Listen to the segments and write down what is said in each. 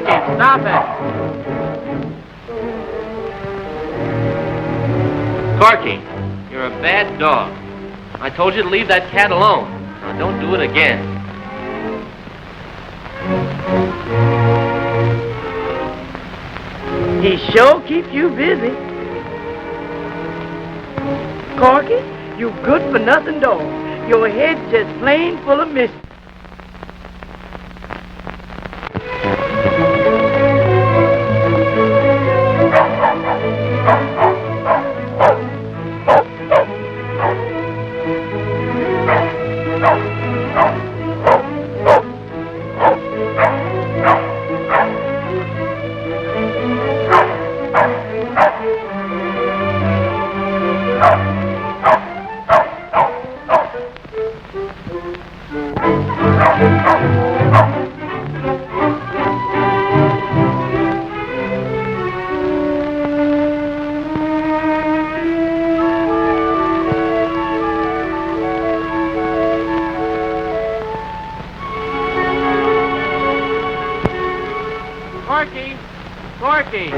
Corky, stop it. Corky, you're a bad dog. I told you to leave that cat alone. Now don't do it again. He sure keeps you busy. Corky, you good-for-nothing dog. Your head's just plain full of mischief. Corky! Corky!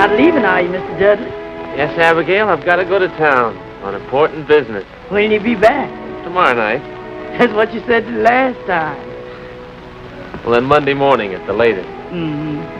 Not leaving, are you, Mr. Dudley? Yes, Abigail, I've got to go to town on important business. When you be back? Tomorrow night. That's what you said the last time. Well, then Monday morning at the latest. Mm-hmm.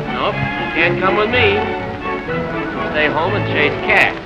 Nope, you can't come with me. Stay home and chase cats.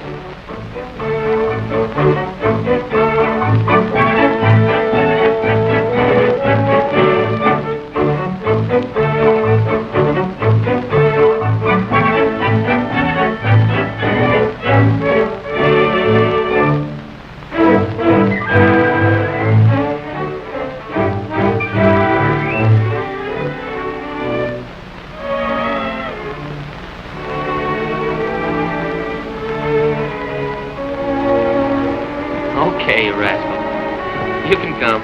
Okay, you rascal. You can come.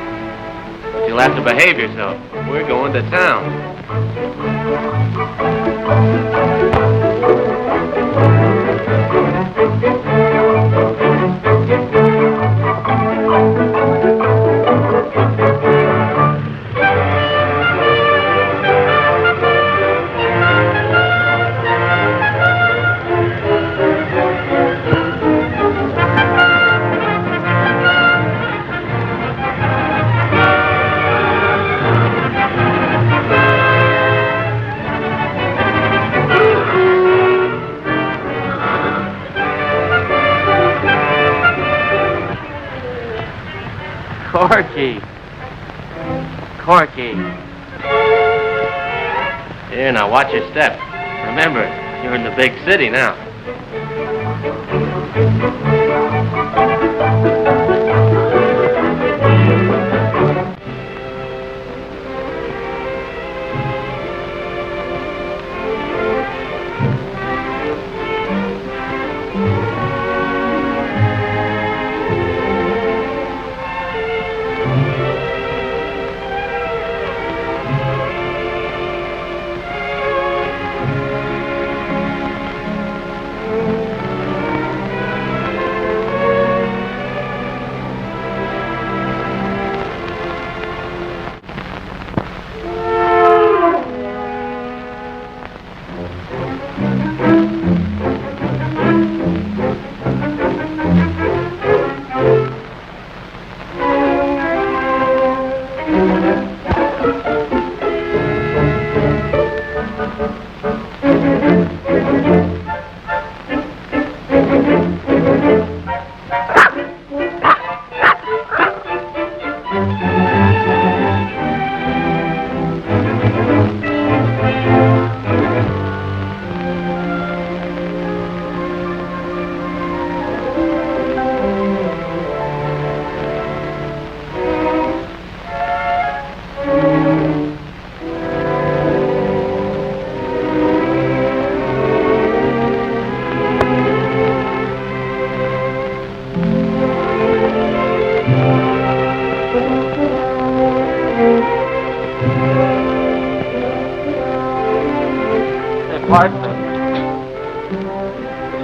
But you'll have to behave yourself. We're going to town. Corky. Here, now watch your step. Remember, you're in the big city now.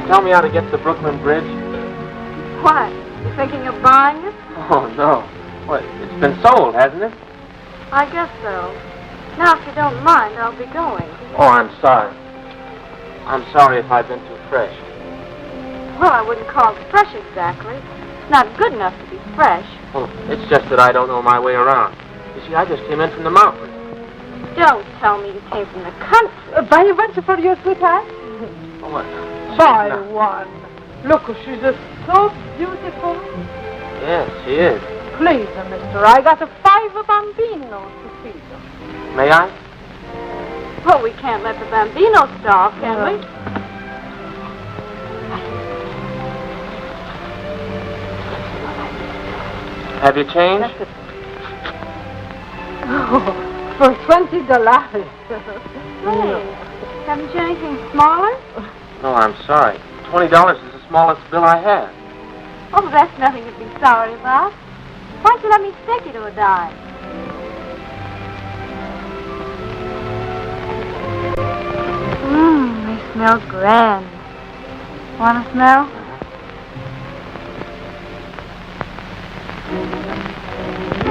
Tell me how to get to the Brooklyn Bridge. What? You thinking of buying it? Oh, no. What? It's been sold, hasn't it? I guess so. Now, if you don't mind, I'll be going. Oh, I'm sorry. I'm sorry if I've been too fresh. Well, I wouldn't call it fresh exactly. It's not good enough to be fresh. Well, it's just that I don't know my way around. You see, I just came in from the mountains. Don't tell me you came from the country. Buy a bunch for your sweetheart? Oh, what? Buy No. one. Look, she's so beautiful. Yes, she is. Please, mister, I got 5 bambinos to feed them. May I? Well, we can't let the bambino starve, can we? Have you changed? Oh, for $20. Hey, haven't you anything smaller? No, I'm sorry. $20 is the smallest bill I have. Oh, that's nothing to be sorry about. Why don't you let me stick you to a dime? They smell grand. Want to smell?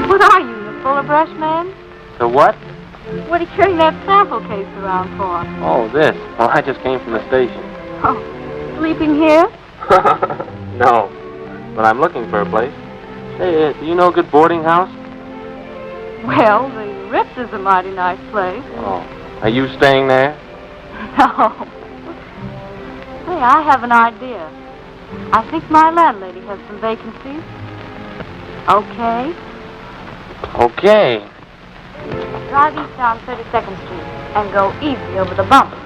What are you, the Fuller Brush man? The what? What are you carrying that sample case around for? Oh, this. Well, I just came from the station. Oh, sleeping here? No, but I'm looking for a place. Hey, do you know a good boarding house? Well, the Ritz is a mighty nice place. Oh, are you staying there? No. Hey, I have an idea. I think my landlady has some vacancies. Okay? Okay. Drive east down 32nd Street and go easy over the bumps.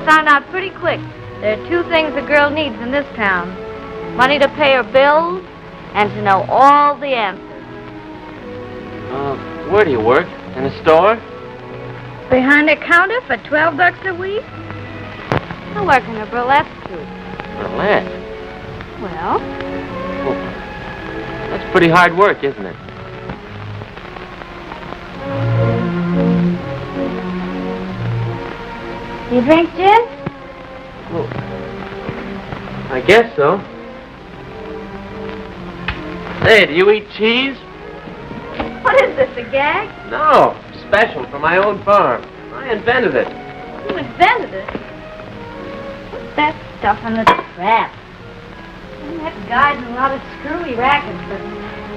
found out pretty quick. There are two things a girl needs in this town. Money to pay her bills and to know all the answers. Where do you work? In a store? Behind a counter for $12 a week? I work in a burlesque troupe. Burlesque? Well? That's pretty hard work, isn't it? You drink gin? Well, I guess so. Hey, do you eat cheese? What is this, a gag? No, special from my own farm. I invented it. You invented it? What's that stuff in the trap? That guy's in a lot of screwy rackets, but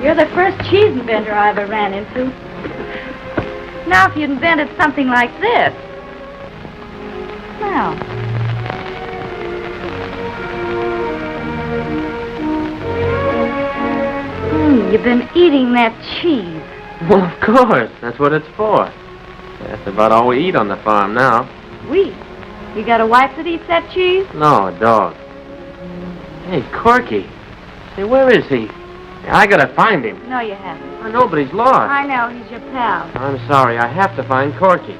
you're the first cheese inventor I ever ran into. Now, if you invented something like this, well... you've been eating that cheese. Well, of course. That's what it's for. That's about all we eat on the farm now. We? You got a wife that eats that cheese? No, a dog. Hey, Corky. Say, where is he? I gotta find him. No, you haven't. I know, but he's lost. I know, he's your pal. I'm sorry. I have to find Corky.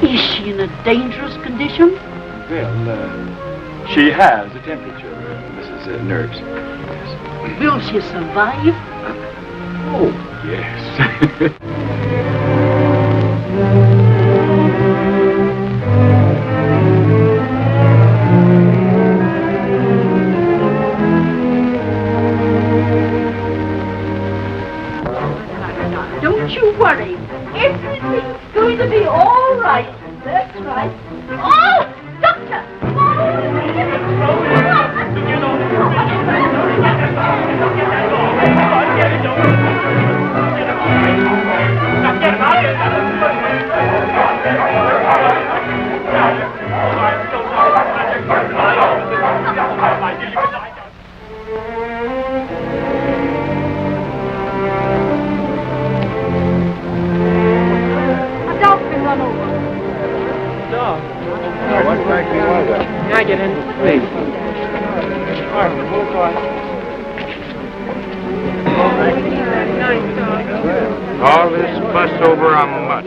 Is she in a dangerous condition? Well, she has a temperature, Mrs. Nurse. Yes. Will she survive? Oh, yes. Don't you worry. Everything's going to be all right. That's right. Oh, doctor! Can I get in, please? All this fuss over a mutt.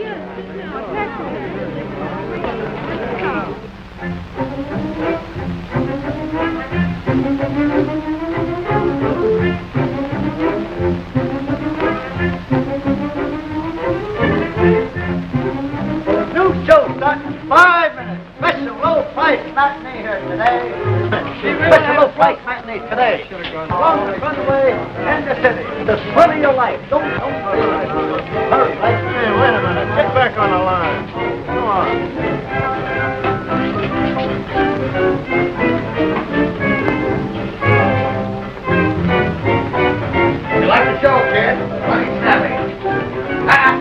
New show starting in 5 minutes. Special low price matinee here today. Special low price matinee today. Longest runway in the city. The thrill of your life. Don't hurry. Hey, wait a minute. Get back on the line. Come on. You like the show, kid? Funny snappy.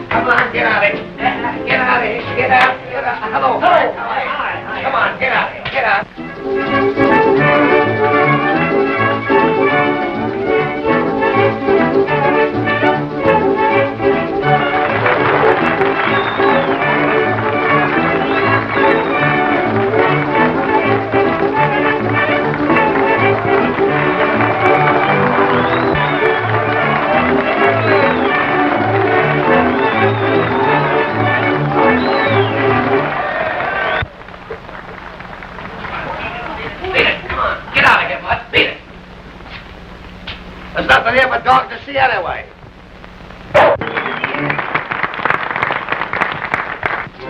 Come on, get out of here. Get out of here. Get out. Get out. Hello. Hi. Come on, get out. Get out. There's nothing here for dogs to see anyway.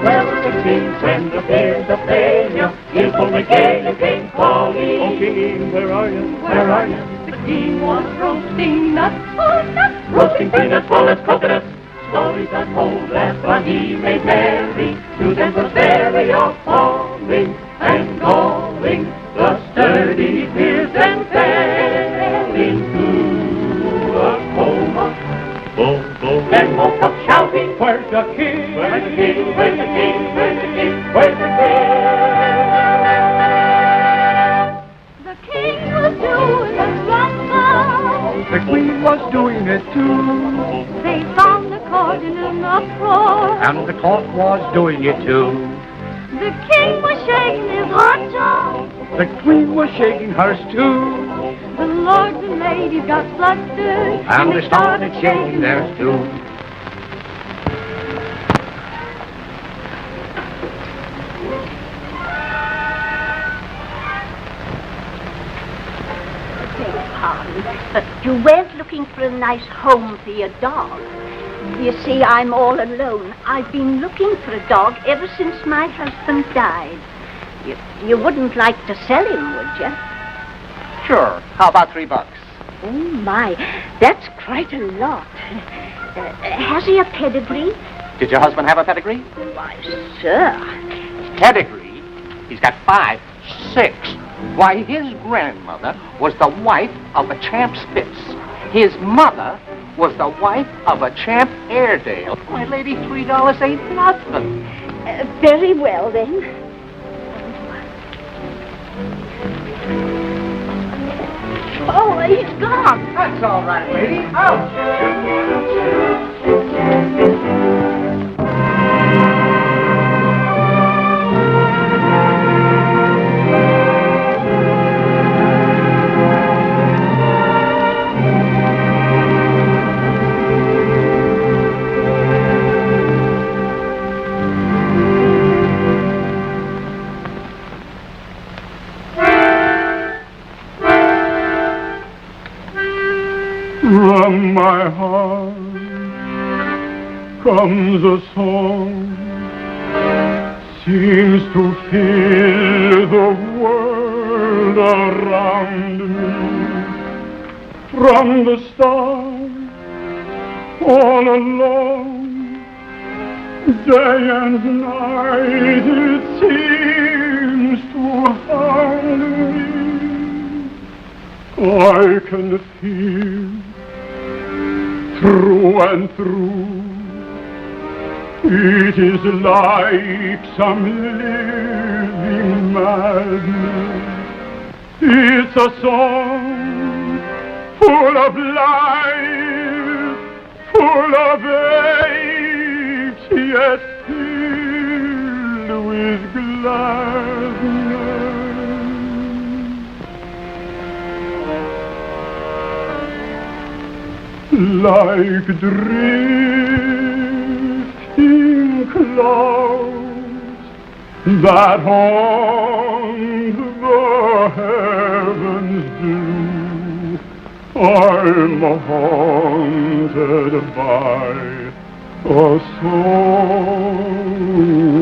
Well, the kings and the bears of failure, here's for the gay and king calling. Oh, king, where are you? Where are you? The king was roasting nuts, oh, nuts. Roasting peanuts, walnuts, coconuts. Stories untold last while he made merry. To them was very appalling and galling. The sturdy peers and fell into a coma. Boom, boom, and woke up shouting, where's the king? Where's the king? Where's the king? Where's the king? Where's the king? it too. They found the court in an uproar. And the court was doing it too. The king was shaking his hot jaw. The queen was shaking hers too. The lords and ladies got flustered. And they started shaking theirs too. But you weren't looking for a nice home for your dog. You see, I'm all alone. I've been looking for a dog ever since my husband died. You wouldn't like to sell him, would you? Sure. How about $3? Oh, my. That's quite a lot. Has he a pedigree? Did your husband have a pedigree? Why, sir. Pedigree? He's got 5, 6. Why, his grandmother was the wife of a champ Spitz. His mother was the wife of a champ Airedale. Why, lady, $3 ain't nothing. Very well, then. Oh, he's gone. That's all right, lady. Out. From my heart comes a song, seems to fill the world around me. From the start, all along, day and night it seems to haunt me. I can feel through and through, it is like some living madness. It's a song full of life, full of aches, yet filled with gladness. Like drifting clouds that haunt the heavens blue, I'm haunted by a song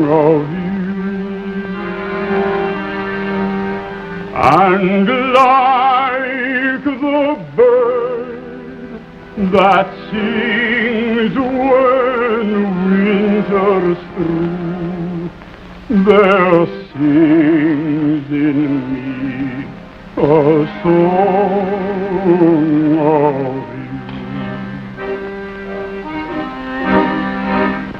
of you. And like the bird that sings when winter's through, there sings in me a song of you.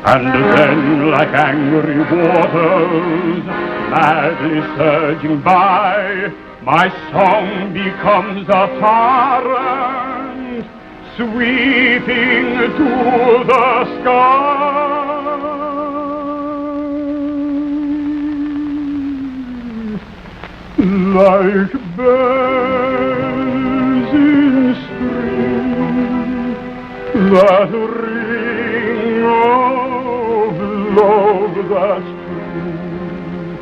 And then, like angry waters madly surging by, my song becomes a torrent sweeping to the sky. Like bells in spring that ring of love that's true,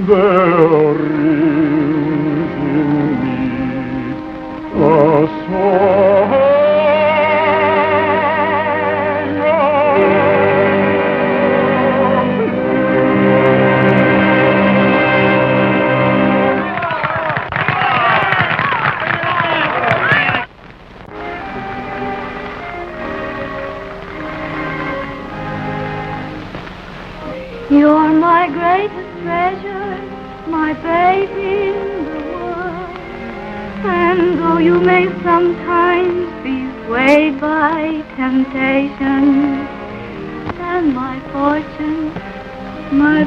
there rings in me a song. You're my greatest treasure, my baby in the world. And though you may sometimes be swayed by temptation, and my fortune, my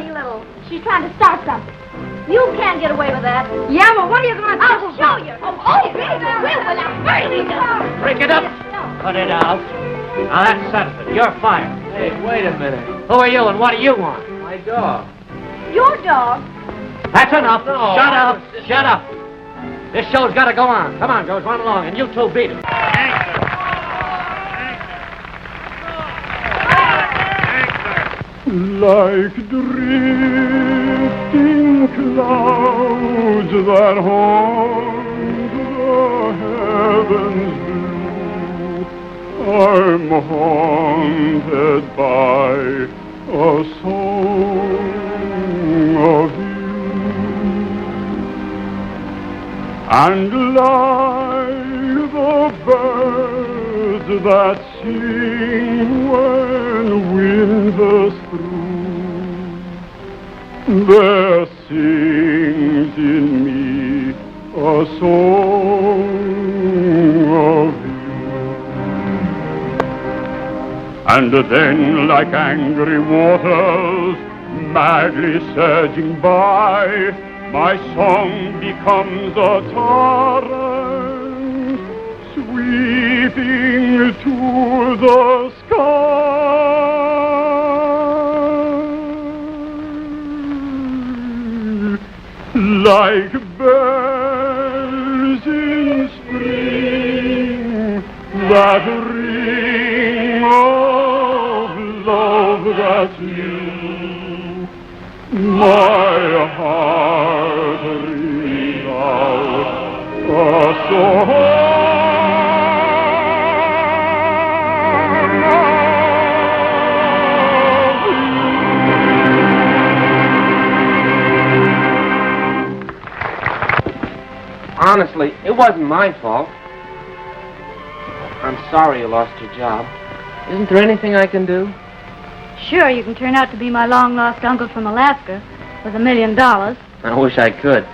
silly little. She's trying to start something. You can't get away with that. Yeah, well, what are you going to do? I'll show you. Oh, baby, will I? Break it up. Cut it out. Now that settles it. You're fired. Hey, wait a minute. Who are you and what do you want? My dog. Your dog? That's enough. No. Shut up. Shut up. This show's got to go on. Come on, girls, run along, and you two beat it. Like drifting clouds that haunt the heavens blue, I'm haunted by a song of you. And like the birds that sing when winter's through, there sings in me a song of you. And then, like angry waters madly surging by, my song becomes a torrent sweeping to the sky. Like bells in spring that ring of love that's new, my heart rings out a song. Honestly, it wasn't my fault. I'm sorry you lost your job. Isn't there anything I can do? Sure, you can turn out to be my long-lost uncle from Alaska with $1 million. I wish I could.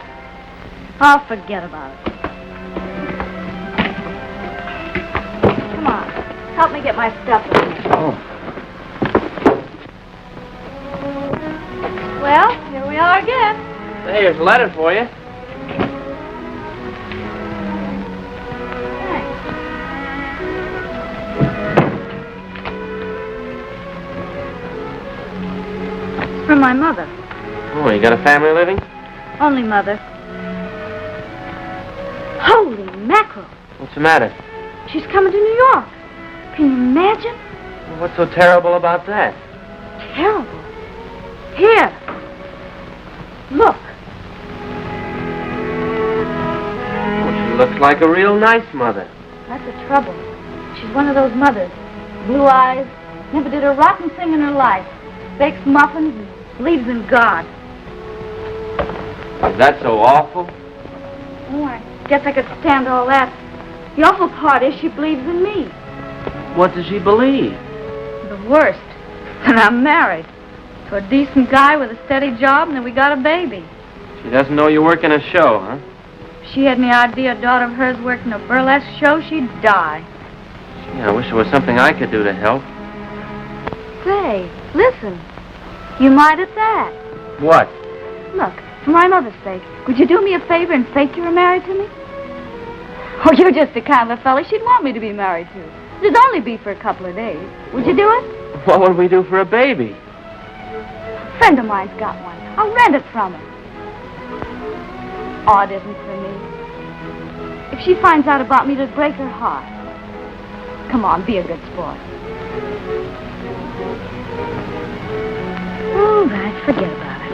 Oh, forget about it. Come on, help me get my stuff in here. Oh. Well, here we are again. Hey, here's a letter for you. From my mother. Oh, you got a family living? Only mother. Holy mackerel. What's the matter? She's coming to New York. Can you imagine? Well, what's so terrible about that? Terrible. Here. Look. Well, she looks like a real nice mother. That's the trouble. She's one of those mothers. Blue eyes. Never did a rotten thing in her life. Bakes muffins and believes in God. Is that so awful? Oh, I guess I could stand all that. The awful part is she believes in me. What does she believe? The worst. And I'm married to a decent guy with a steady job, and then we got a baby. She doesn't know you work in a show, huh? If she had any idea a daughter of hers worked in a burlesque show, she'd die. Gee, I wish there was something I could do to help. Say, listen. You might at that. What? Look, for my mother's sake, would you do me a favor and fake you were married to me? Oh, you're just the kind of a fella she'd want me to be married to. It'd only be for a couple of days. Would you do it? What would we do for a baby? A friend of mine's got one. I'll rent it from her. Oh, it isn't for me. If she finds out about me, it'd break her heart. Come on, be a good sport. All right, forget about it.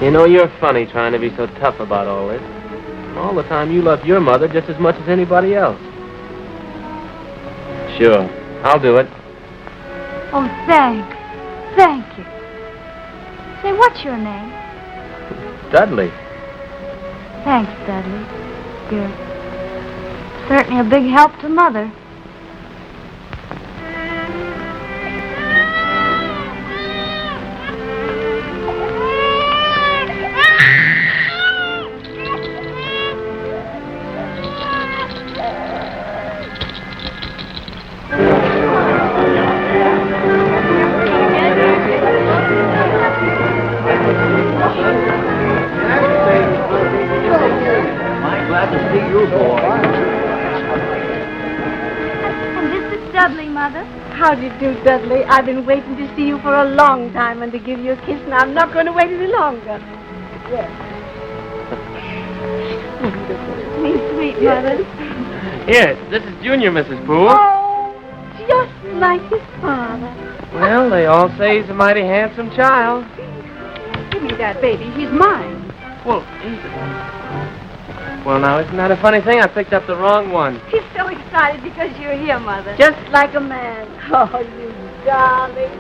You know, you're funny trying to be so tough about all this. All the time you love your mother just as much as anybody else. Sure, I'll do it. Oh, thanks. Thank you. Say, what's your name? Dudley. Thanks, Dudley. You're certainly a big help to Mother. How do you do, Dudley? I've been waiting to see you for a long time and to give you a kiss, and I'm not going to wait any longer. Yes. Sweet, Mother. Yes, this is Junior, Mrs. Poole. Oh, just like his father. Well, they all say he's a mighty handsome child. Give me that baby. He's mine. Well, Well, now, isn't that a funny thing? I picked up the wrong one. He's so excited because you're here, Mother. Just like a man. Oh, you darling.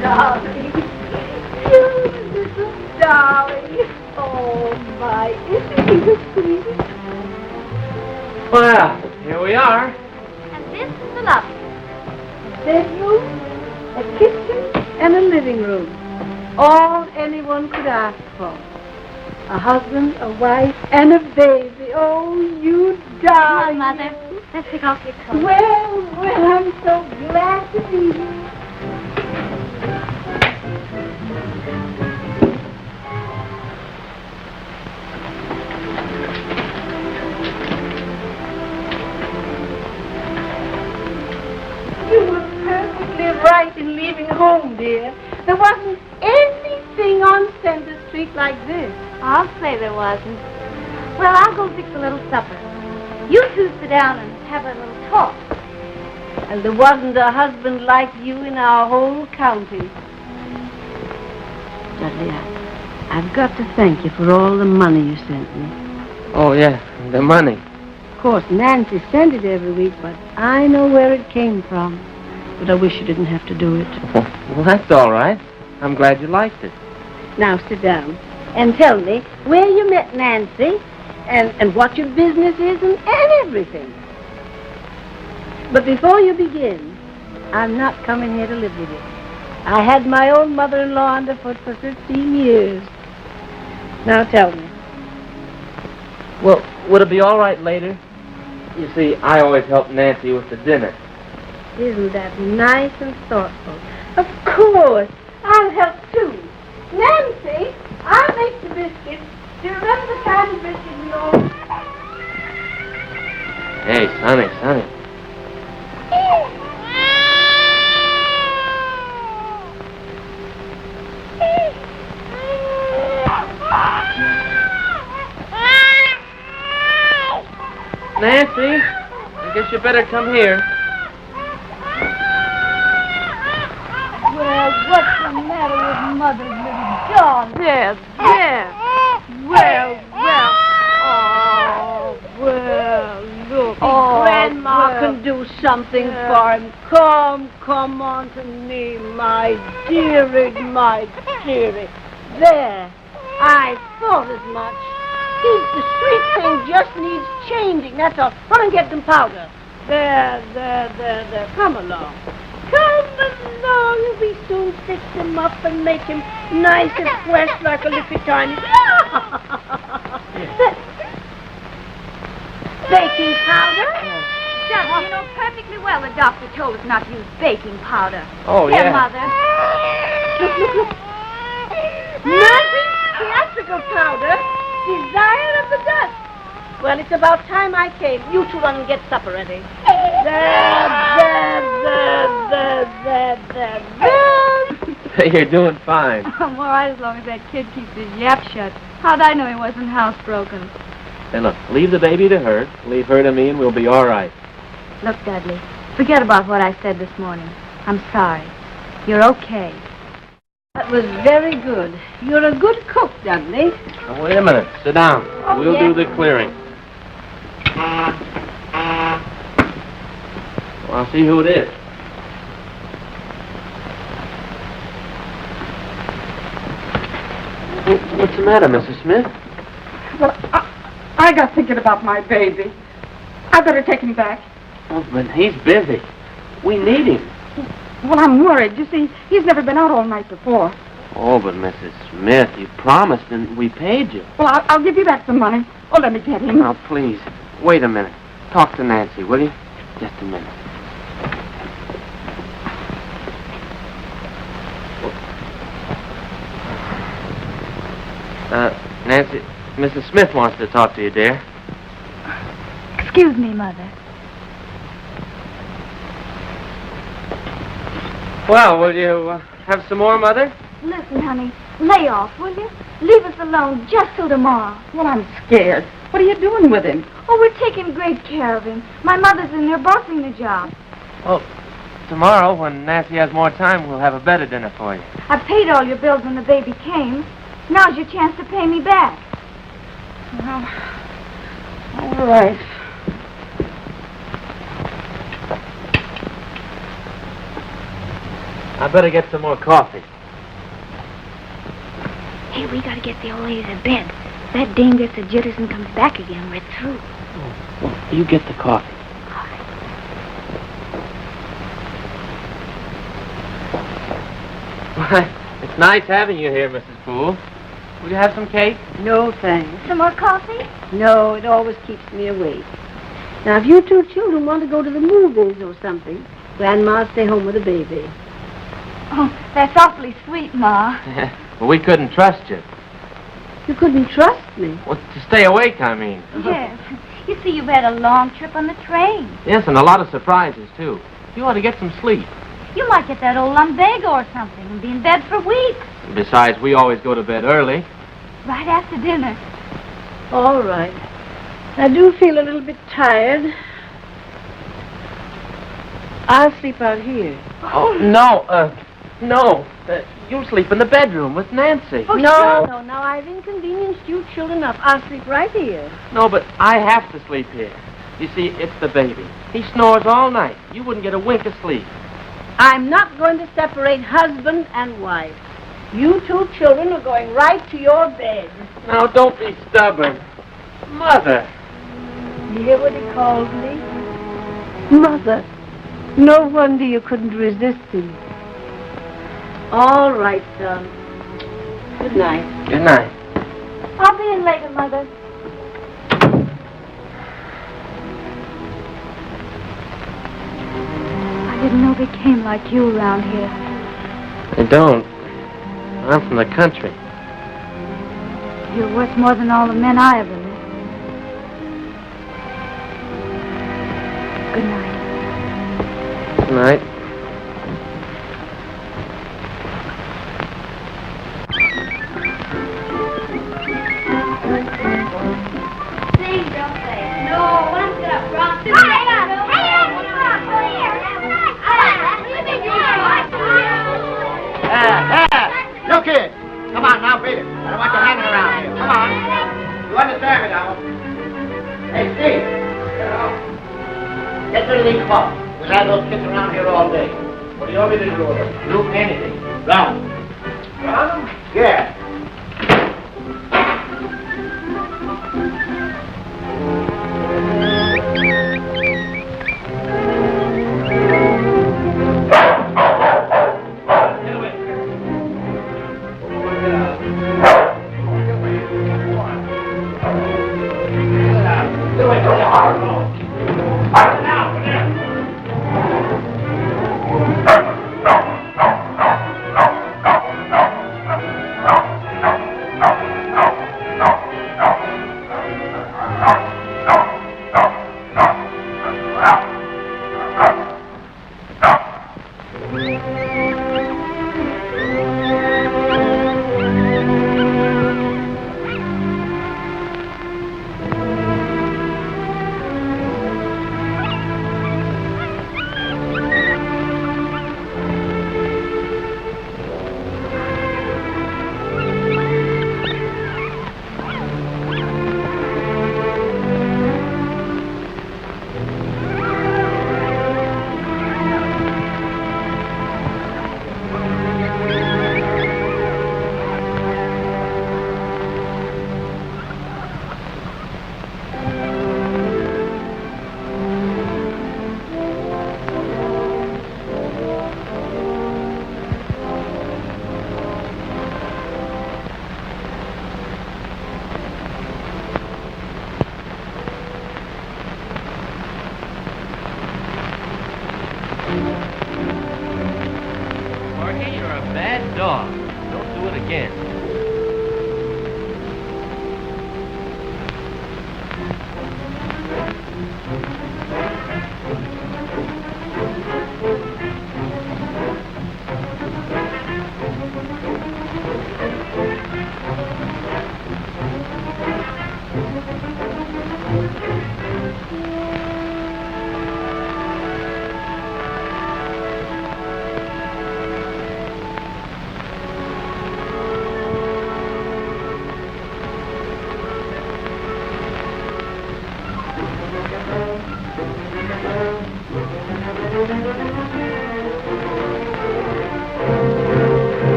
Darling. You little darling. Oh, my. Isn't he the sweetest? Well, here we are. And this is the lobby. A bedroom, a kitchen, and a living room. All anyone could ask for. A husband, a wife, and a baby. Oh, you darling. Come on, Mother. Let's take off your coat. Well, I'm so glad to be here. You were perfectly right in leaving home, dear. There wasn't anything on Center Street like this. I'll say there wasn't. Well, I'll go fix a little supper. You two sit down and have a little talk. And there wasn't a husband like you in our whole county. Dudley, I've got to thank you for all the money you sent me. Oh, yeah, the money. Of course, Nancy sent it every week, but I know where it came from. But I wish you didn't have to do it. Well, that's all right. I'm glad you liked it. Now sit down and tell me where you met Nancy and what your business is and everything. But before you begin, I'm not coming here to live with you. I had my own mother-in-law underfoot for 15 years. Now tell me. Well, would it be all right later? You see, I always help Nancy with the dinner. Isn't that nice and thoughtful? Of course. I'll help too. Nancy, I'll make the biscuits. Do you remember the kind of biscuit we all... Hey, Sonny. Nancy, I guess you better come here. Well, what's the matter with Mother's little doll? There. Well. Oh, well, look. Oh, Grandma can do something for him. Come on to me, my dearie. There. I thought as much. The sweet thing just needs changing, that's all. Run and get some powder. There. Come along. We soon fix him up and make him nice and fresh like a lippy tiny. Baking powder? Dudley, you know perfectly well the doctor told us not to use baking powder. Oh, Here, yeah. Mother. Look. Nothing theatrical powder. Desire of the dust. Well, it's about time I came. You two run and get supper ready. There. You're doing fine. I'm all right as long as that kid keeps his yap shut. How'd I know he wasn't housebroken? Hey, look, leave the baby to her, leave her to me, and we'll be all right. Look, Dudley, forget about what I said this morning. I'm sorry. You're okay. That was very good. You're a good cook, Dudley. Now, wait a minute. Sit down. Oh, We'll yeah. do the clearing. Well, I'll see who it is. What's the matter, Mrs. Smith? Well, I got thinking about my baby. I better take him back. Oh, but he's busy. We need him. Well, I'm worried. You see, he's never been out all night before. Oh, but Mrs. Smith, you promised and we paid you. Well, I'll give you back some money. Oh, let me get him. Now, please, wait a minute. Talk to Nancy, will you? Just a minute. Nancy, Mrs. Smith wants to talk to you, dear. Excuse me, Mother. Well, will you have some more, Mother? Listen, honey, lay off, will you? Leave us alone just till tomorrow. Well, I'm scared. What are you doing with him? Oh, we're taking great care of him. My mother's in there bossing the job. Well, tomorrow, when Nancy has more time, we'll have a better dinner for you. I paid all your bills when the baby came. Now's your chance to pay me back. Well, all right. I better get some more coffee. Hey, we gotta get the old lady to bed. That dame gets the jitters and comes back again. We're through. Well, you get the coffee. Why, it's nice having you here, Mrs. Poole. Will you have some cake? No, thanks. Some more coffee? No, it always keeps me awake. Now, if you two children want to go to the movies or something, Grandma'll stay home with the baby. Oh, that's awfully sweet, Ma. Well, we couldn't trust you. You couldn't trust me. Well, to stay awake, I mean. Yes. You see, you've had a long trip on the train. Yes, and a lot of surprises, too. You ought to get some sleep. You might get that old lumbago or something and be in bed for weeks. Besides, we always go to bed early. Right after dinner. All right. I do feel a little bit tired. I'll sleep out here. Oh, no, no. You'll sleep in the bedroom with Nancy. Oh, no. Now I've inconvenienced you children enough. I'll sleep right here. No, but I have to sleep here. You see, it's the baby. He snores all night. You wouldn't get a wink of sleep. I'm not going to separate husband and wife. You two children are going right to your bed. Now, don't be stubborn. Mother. You hear what he calls me? Mother. No wonder you couldn't resist him. All right, son. Good night. Good night. I'll be in later, Mother. I didn't know they came like you around here. I don't. I'm from the country. You're worth more than all the men I ever knew. Good night. Good night. Sing, don't say. No, let's get up, Ross. Hey, You kids, come on now, beat it. I don't want you hanging around here. Come on. You understand me now? Hey, Steve. Get rid of these clocks. We'll have those kids around here all day. What do you want me to do? Do anything. Round. Round? Yeah. Jorge, you're a bad dog. Don't do it again.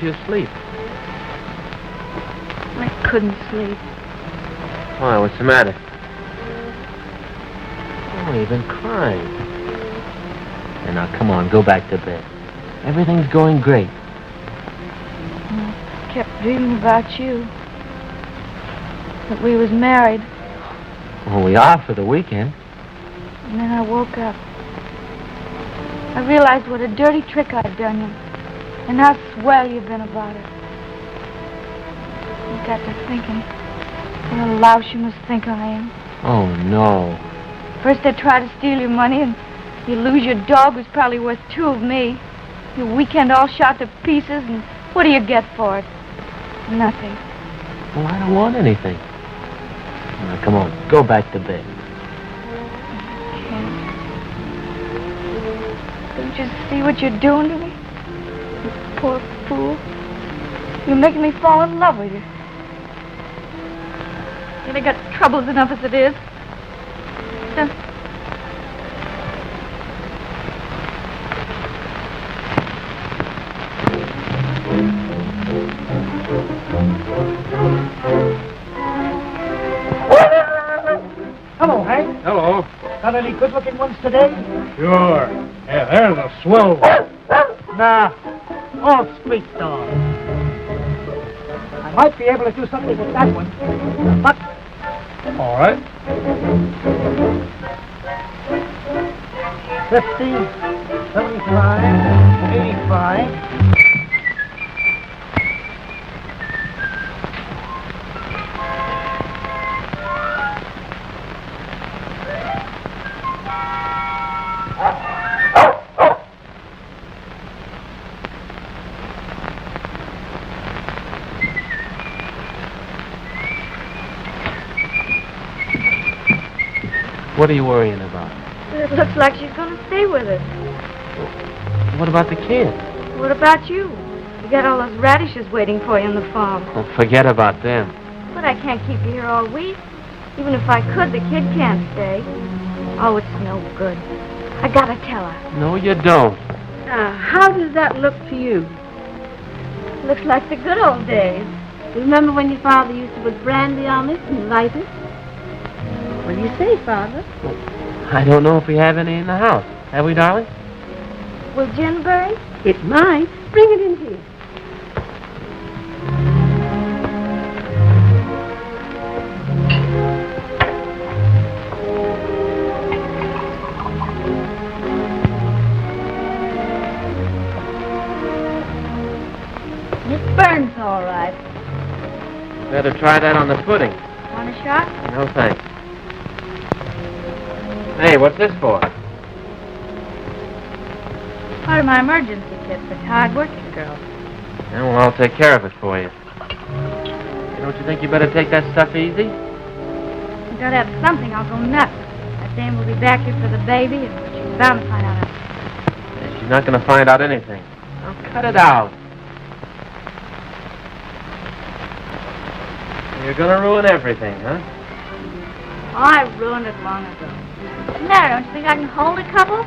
weren't you asleep? I couldn't sleep. Why, what's the matter? Oh, you've been crying. And now, come on, go back to bed. Everything's going great. I kept dreaming about you. That we was married. Well, we are for the weekend. And then I woke up. I realized what a dirty trick I'd done you. And how swell you've been about it. I got to thinking what a louse you must think I am. Oh, no. First they try to steal your money and you lose your dog who's probably worth 2 of me. Your weekend all shot to pieces and what do you get for it? Nothing. Well, I don't want anything. Now, come on, go back to bed. Don't you see what you're doing to me? You poor fool. You're making me fall in love with you. Yet I got troubles enough as it is. Hello, Hank. Hello. Got any good-looking ones today? Sure. Yeah, there's a swell one. Nah, all street dogs. I might be able to do something with that one, but... All right. 50, 75, 85... What are you worrying about? It looks like she's going to stay with us. What about the kids? What about you? You got all those radishes waiting for you in the farm. Oh, forget about them. But I can't keep you here all week. Even if I could, the kid can't stay. Oh, it's no good. I gotta tell her. No, you don't. How does that look to you? Looks like the good old days. Remember when your father used to put brandy on it and light it? What do you say, Father? I don't know if we have any in the house. Have we, darling? Will gin burn? It might. Bring it in here. It burns all right. Better try that on the pudding. Want a shot? No, thanks. Hey, what's this for? Part of my emergency kit for hard-working girls. Yeah, well, I'll take care of it for you. Hey, don't you think you better take that stuff easy? You gotta have something, I'll go nuts. That dame will be back here for the baby, and she's bound to find out. Yeah, she's not going to find out anything. Now, cut it out. You're going to ruin everything, huh? Oh, I ruined it long ago. What's the matter? Don't you think I can hold a couple?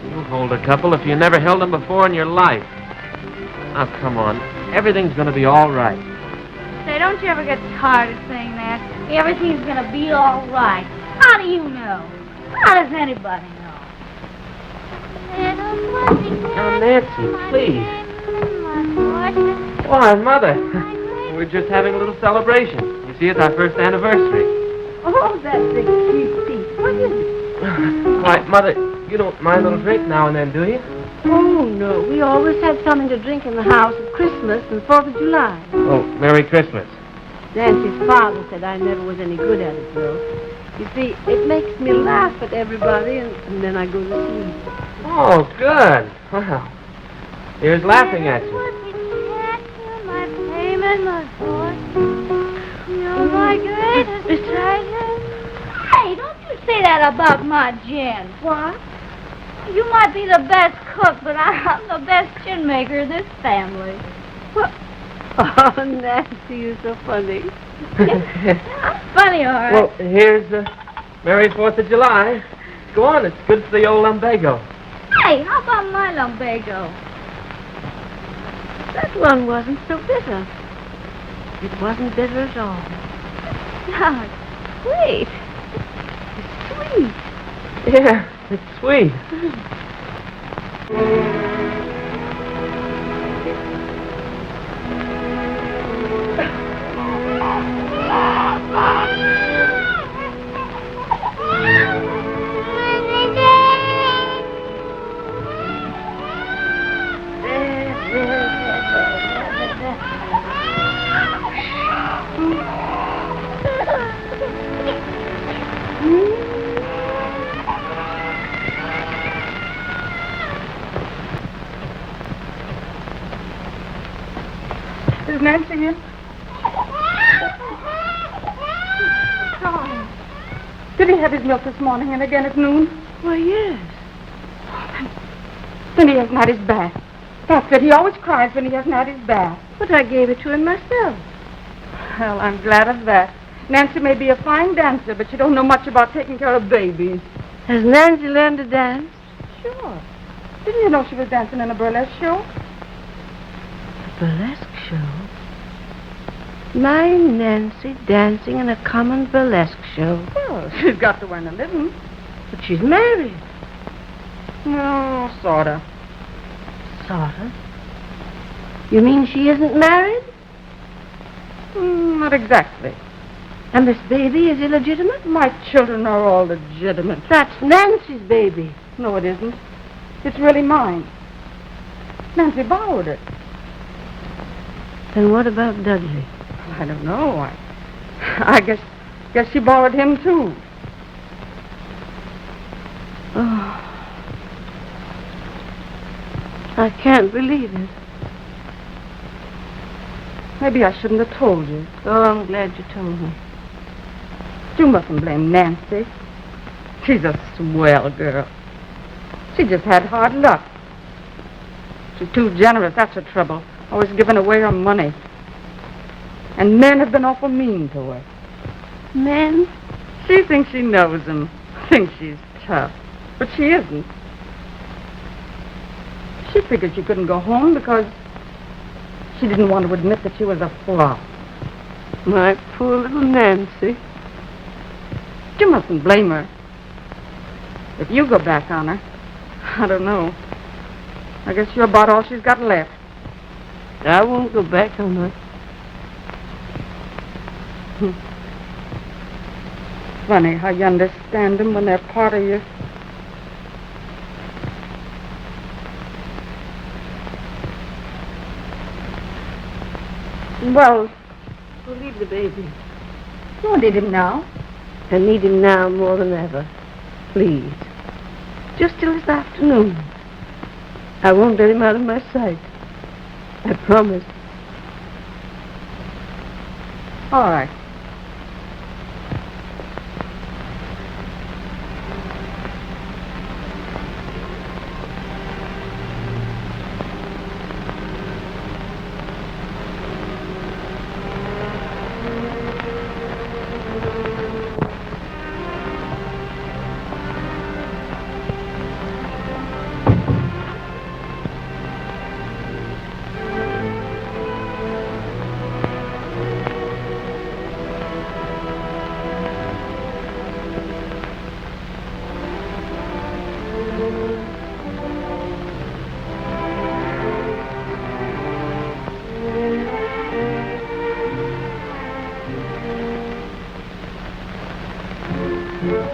You'll hold a couple if you never held them before in your life. Now, come on. Everything's going to be all right. Say, don't you ever get tired of saying that? Everything's gonna be all right. How do you know? How does anybody know? Now, Nancy, please. Why, Mother? We're just having a little celebration. You see, it's our first anniversary. Oh, that's a cute piece. What is it? Why, Mother, you don't mind a little drink now and then, do you? Oh, no. We always have something to drink in the house at Christmas and 4th of July. Oh, Merry Christmas. Nancy's father said I never was any good at it, though. You see, it makes me laugh at everybody, and then I go to sleep. Oh, good. Well, here's laughing at you. My payment, my force. You're my greatest treasure. Hey, don't you say that about my gin. What? You might be the best cook, but I'm the best gin maker in this family. What? Oh, Nancy, you're so funny. Funny, all right. Well, here's Merry 4th of July. Go on, it's good for the old lumbago. Hey, how about my lumbago? That one wasn't so bitter. It wasn't bitter at all. Oh, sweet. It's sweet. Yeah, it's sweet. Is Nancy in? Darling. Did he have his milk this morning and again at noon? Why, yes. Then he hasn't had his bath. That's it. He always cries when he hasn't had his bath. But I gave it to him myself. Well, I'm glad of that. Nancy may be a fine dancer, but she don't know much about taking care of babies. Has Nancy learned to dance? Sure. Didn't you know she was dancing in a burlesque show? A burlesque show? My Nancy dancing in a common burlesque show. Well, she's got to earn a living. But she's married. No, sorta. Sorta. You mean she isn't married? Not exactly. And this baby is illegitimate? My children are all legitimate. That's Nancy's baby. No, it isn't. It's really mine. Nancy borrowed it. Then what about Dudley? I don't know. I guess she borrowed him, too. Oh. I can't believe it. Maybe I shouldn't have told you. Oh, I'm glad you told me. You mustn't blame Nancy. She's a swell girl. She just had hard luck. She's too generous, that's her trouble. Always giving away her money. And men have been awful mean to her. Men? She thinks she knows them. Thinks she's tough. But she isn't. She figured she couldn't go home because she didn't want to admit that she was a flop. My poor little Nancy. You mustn't blame her. If you go back on her, I don't know. I guess you're about all she's got left. I won't go back on her. Funny how you understand them when they're part of you. Well, We'll leave the baby. you don't need him now. I need him now more than ever. Please. Just till this afternoon. I won't let him out of my sight. I promise. All right.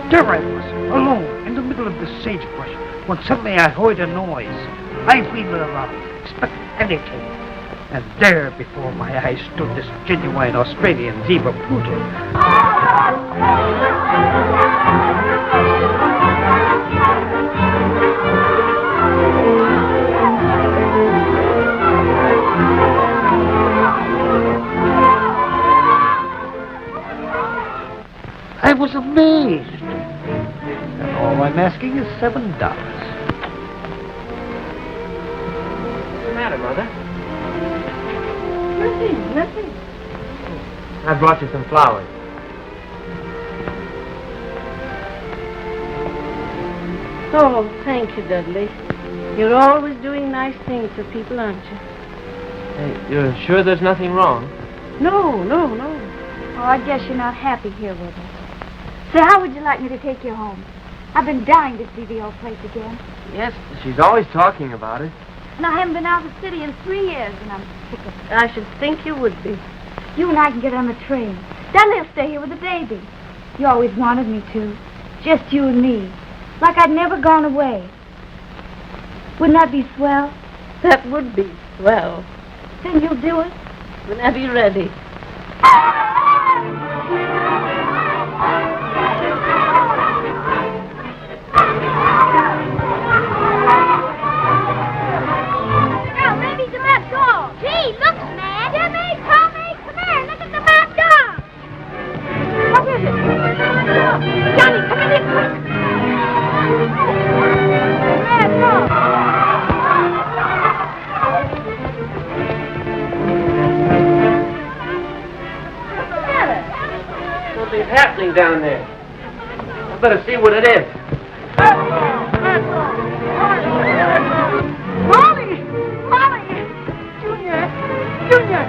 There I was, alone, in the middle of the sagebrush, when suddenly I heard a noise. I wheeled around, expecting anything. And there before my eyes stood this genuine Australian zebra poodle. I was amazed. And all I'm asking is $7. What's the matter, Mother? Nothing. I brought you some flowers. Oh, thank you, Dudley. You're always doing nice things for people, aren't you? Hey, you're sure there's nothing wrong? No. Oh, I guess you're not happy here with us. So how would you like me to take you home? I've been dying to see the old place again. Yes, she's always talking about it. And I haven't been out of the city in 3 years, and I'm sick of it. I should think you would be. You and I can get on the train. Dudley'll stay here with the baby. You always wanted me to. Just you and me. Like I'd never gone away. Wouldn't that be swell? That would be swell. Then you'll do it? When I be ready. Now, baby's a mad dog. Gee, looks mad. Jimmy, Tommy, come here. Look at the mad dog. What is it? Johnny, come in here quick. Mad dog. Something's happening down there. I better see what it is. Molly! Junior!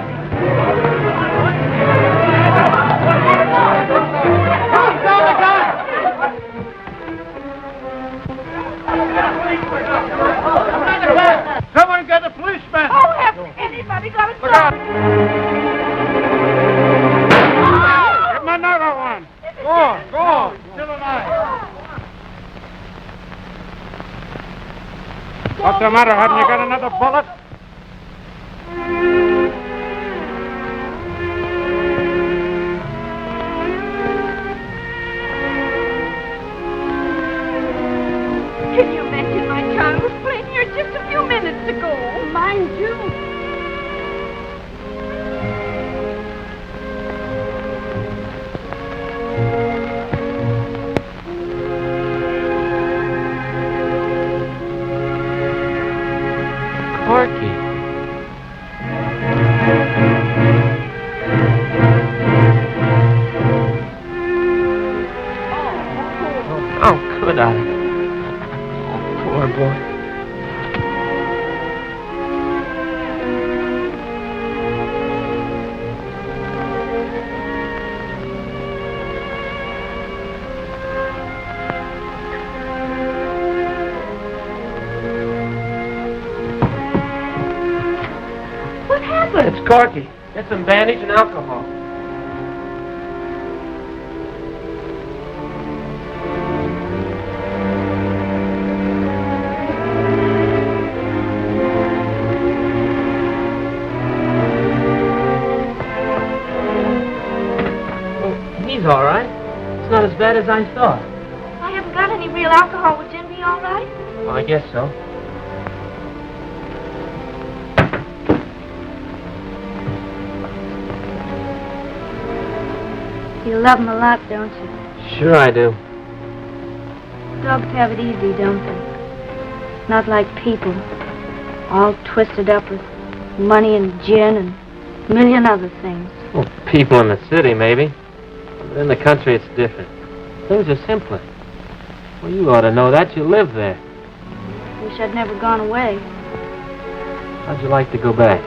Someone get a policeman! Oh, have anybody got a stop? Give him another one! Go on! Still alive! What's the matter? Haven't you got another bullet? Can you imagine my child was playing here just a few minutes ago? Mine too. Corky. Oh, could I? Oh, poor boy. What happened? It's Corky. Get some bandage and alcohol. He's all right. It's not as bad as I thought. I haven't got any real alcohol. Would Jim be all right? Well, I guess so. You love him a lot, don't you? Sure I do. Dogs have it easy, don't they? Not like people. All twisted up with money and gin and a million other things. Well, people in the city, maybe. But in the country, it's different. Things are simpler. Well, you ought to know that. You live there. Wish I'd never gone away. How'd you like to go back?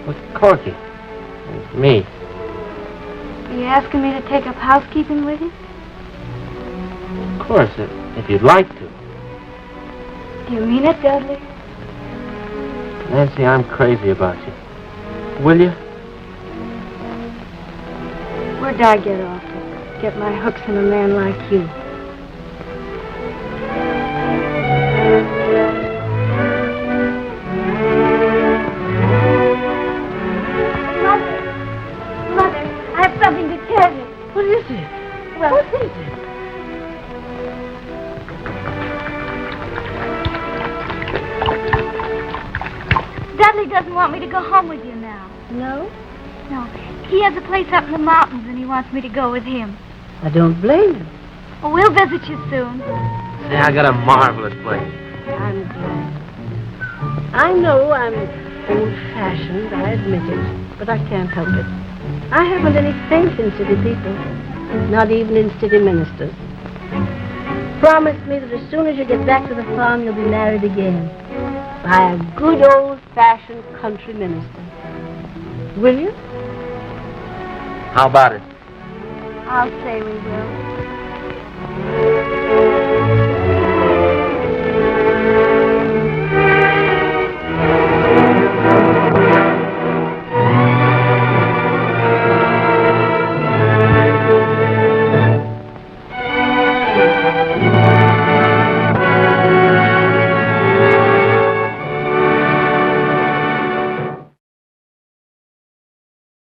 With Corky. And me. Are you asking me to take up housekeeping with you? Of course, if you'd like to. Do you mean it, Dudley? Nancy, I'm crazy about you. Will you? Where'd I get off to get my hooks in a man like you? Mother, I have something to tell you. What is it? Well, What is it? Dudley doesn't want me to go home with you now. No? No. He has a place up in the mountains and he wants me to go with him. I don't blame you. Well, we'll visit you soon. Say, I got a marvelous place. I'm glad. I know I'm old-fashioned, I admit it, but I can't help it. I haven't any faith in city people, not even in city ministers. Promise me that as soon as you get back to the farm, you'll be married again by a good old-fashioned country minister. Will you? How about it? I'll say we will.